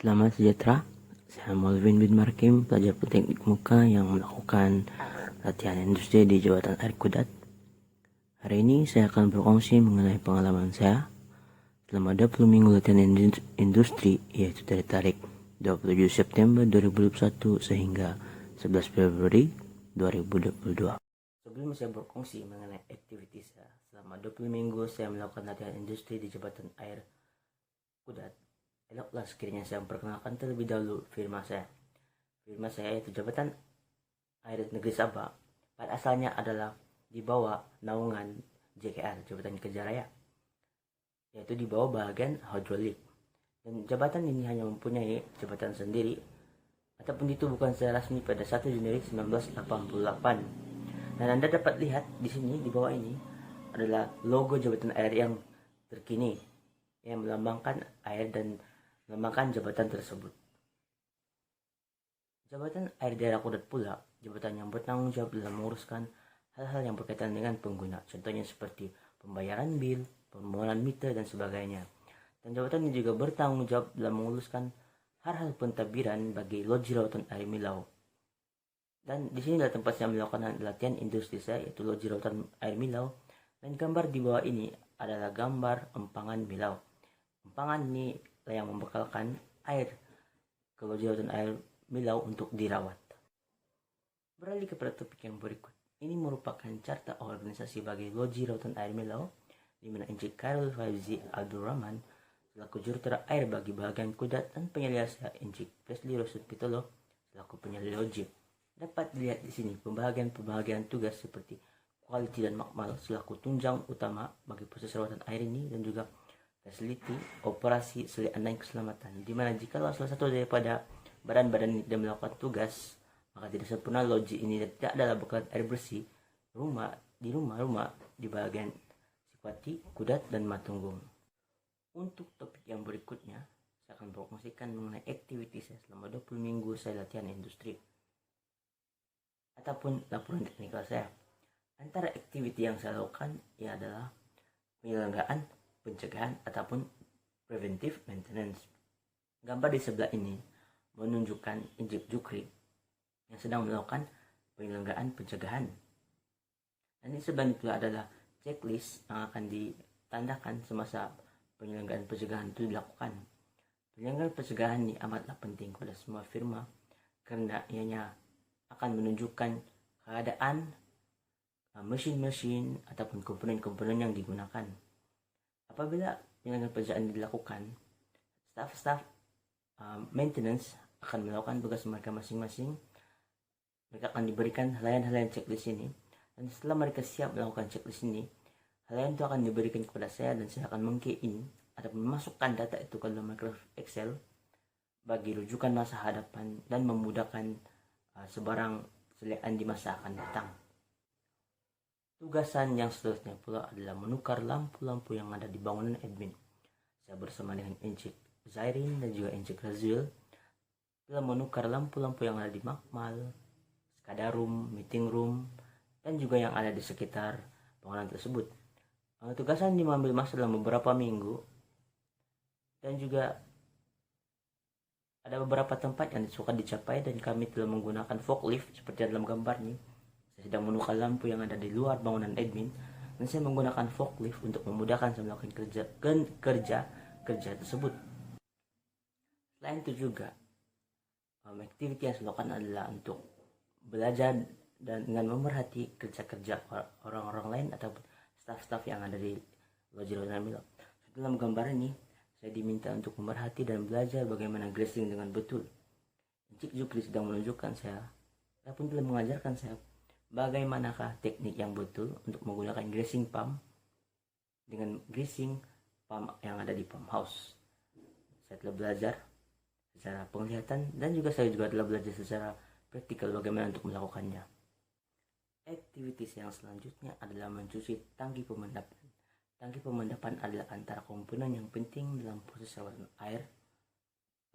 Selamat sejahtera, saya Malvin bin Markim, pelajar teknik muka yang melakukan latihan industri di Jabatan Air Kudat. Hari ini saya akan berkongsi mengenai pengalaman saya selama 20 minggu latihan industri, yaitu dari tarikh 27 September 2021 sehingga 11 Februari 2022. Sebelum saya berkongsi mengenai aktivitas saya selama 20 minggu saya melakukan latihan industri di Jabatan Air Kudat, eloklah sekiranya saya memperkenalkan terlebih dahulu firma saya. Firma saya yaitu Jabatan Air Negeri Sabah, pada asalnya adalah di bawah naungan JKR, Jabatan Kerja Raya, yaitu di bawah bagian hidrolik. Dan jabatan ini hanya mempunyai jabatan sendiri ataupun itu bukan secara resmi pada 1 Januari 1988. Dan Anda dapat lihat di sini di bawah ini adalah logo Jabatan Air yang terkini yang melambangkan air dan melambangkan jabatan tersebut. Jabatan Air Daerah Kudat pula jabatan yang bertanggung jawab dalam menguruskan hal-hal yang berkaitan dengan pengguna, contohnya seperti pembayaran bil, permohonan meter dan sebagainya. Dan jabatan ini juga bertanggung jawab dalam menguruskan hal-hal pentadbiran bagi loji lautan air Milau. Dan di sini adalah tempat saya melakukan latihan industri saya, yaitu loji lautan air Milau. Dan gambar di bawah ini adalah gambar empangan Milau. Empangan ini yang membekalkan air ke loji lautan air Milau untuk dirawat. Beralih kepada topik yang berikut. Ini merupakan carta organisasi bagi loji lautan air Milau, di mana Encik Khairul Faizi Abdul Rahman selaku jurutera air bagi bagian Kudat dan penyelidik saya Encik Presley Rosud Pitolo selaku penyelidik loji. Dapat dilihat di sini pembagian tugas seperti quality dan makmal selaku tunjang utama bagi proses rawatan air ini, dan juga facility operasi selik dan keselamatan, di mana jika salah satu daripada badan-badan ini tidak melakukan tugas, maka tidak sempurna loji ini dan tidak ada bekalan air bersih rumah-rumah di bagian Sikwati, Kudat, dan Matunggung. Untuk topik yang berikutnya, saya akan berkongsikan mengenai aktivitas saya selama 20 minggu saya latihan industri ataupun laporan teknikal saya. Antara aktiviti yang saya lakukan ia adalah penyelenggaraan pencegahan ataupun preventive maintenance. Gambar di sebelah ini menunjukkan Encik Jukri yang sedang melakukan penyelenggaraan pencegahan. Dan di sebelah itu adalah checklist yang akan ditandakan semasa penyelenggaraan pencegahan itu dilakukan. Penyelenggaraan pencegahan ini amatlah penting pada semua firma karena ianya akan menunjukkan keadaan mesin-mesin ataupun komponen-komponen yang digunakan. Apabila penyelenggaraan pencegahan dilakukan, staf-staf maintenance akan melakukan tugas mereka masing-masing. Mereka akan diberikan halayan-halayan checklist ini, dan setelah mereka siap melakukan checklist ini, halayan itu akan diberikan kepada saya dan saya akan meng-key in ataupun memasukkan data itu ke dalam Microsoft Excel bagi rujukan masa hadapan dan memudahkan sebarang selian di masa akan datang. Tugasan yang seterusnya pula adalah menukar lampu-lampu yang ada di bangunan admin. Saya bersama dengan Encik Zairin dan juga Encik Razul telah menukar lampu-lampu yang ada di makmal, SCADA room, meeting room, dan juga yang ada di sekitar bangunan tersebut. Tugasan ini mengambil masa dalam beberapa minggu, dan juga ada beberapa tempat yang suka dicapai dan kami telah menggunakan forklift seperti dalam gambar ini. Saya sedang menukar lampu yang ada di luar bangunan admin dan saya menggunakan forklift untuk memudahkan saya melakukan kerja tersebut. Selain itu juga aktiviti yang saya lakukan adalah untuk belajar dan dengan memerhati kerja-kerja orang-orang lain ataupun staf-staf yang ada di loji lautan Milau. Dalam gambar ini saya diminta untuk memerhati dan belajar bagaimana grazing dengan betul. Encik Jukri sedang menunjukkan saya ataupun telah mengajarkan saya bagaimanakah teknik yang betul untuk menggunakan grazing pump dengan grazing pump yang ada di pump house. Saya telah belajar secara penglihatan dan juga saya juga telah belajar secara praktikal bagaimana untuk melakukannya. Aktivitas yang selanjutnya adalah mencuci tangki pemandapan. Tangki pemandapan adalah antara komponen yang penting dalam proses rawatan air.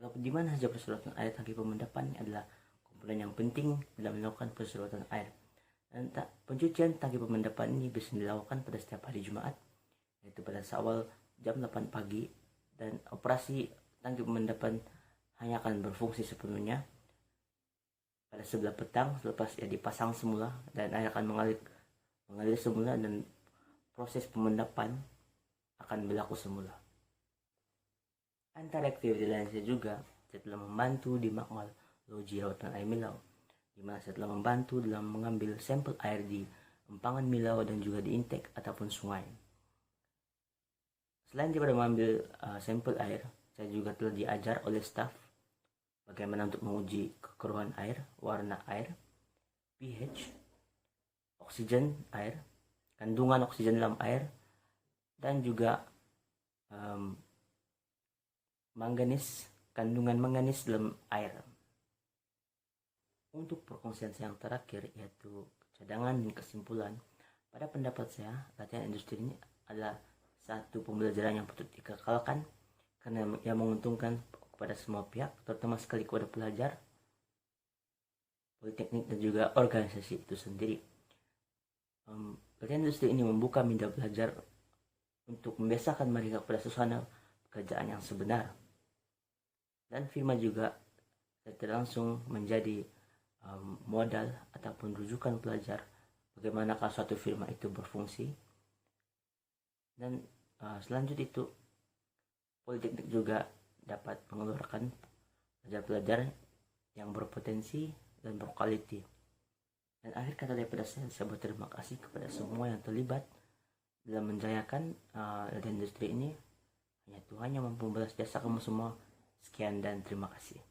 Walaupun di mana saja proses rawatan air, tangki pemandapan adalah komponen yang penting dalam melakukan proses rawatan air. Dan pencucian tangki pemandapan ini bisa dilakukan pada setiap hari Jumat, yaitu pada awal jam 8 pagi, dan operasi tangki pemandapan hanya akan berfungsi sepenuhnya pada sebelah petang selepas ia dipasang semula, dan air akan mengalir semula, dan proses pemendapan akan berlaku semula. Antara aktiviti lainnya juga, saya telah membantu di makmal loji rawatan air Milau, di mana saya telah membantu dalam mengambil sampel air di empangan Milau dan juga di intake ataupun sungai. Selain daripada mengambil sampel air, saya juga telah diajar oleh staf bagaimana untuk menguji kekeruhan air, warna air, pH, oksigen air, kandungan oksigen dalam air, dan juga kandungan manganis dalam air. Untuk perkongsian saya yang terakhir, yaitu cadangan dan kesimpulan, pada pendapat saya, latihan industri ini adalah satu pembelajaran yang patut dikekalkan karena yang menguntungkan kepada semua pihak, terutama sekali kepada pelajar, politeknik, dan juga organisasi itu sendiri. Latihan industri ini membuka minda belajar untuk membiasakan mereka kepada suasana pekerjaan yang sebenar. Dan firma juga secara langsung menjadi modal ataupun rujukan pelajar bagaimana kalau suatu firma itu berfungsi. Dan selanjutnya itu, politeknik juga dapat mengeluarkan pelajar-pelajar yang berpotensi dan berkualiti. Dan akhir kata daripada saya berterima kasih kepada semua yang terlibat dalam menjayakan latihan industri ini. Hanya Tuhan yang mampu membalas jasa kamu semua. Sekian dan terima kasih.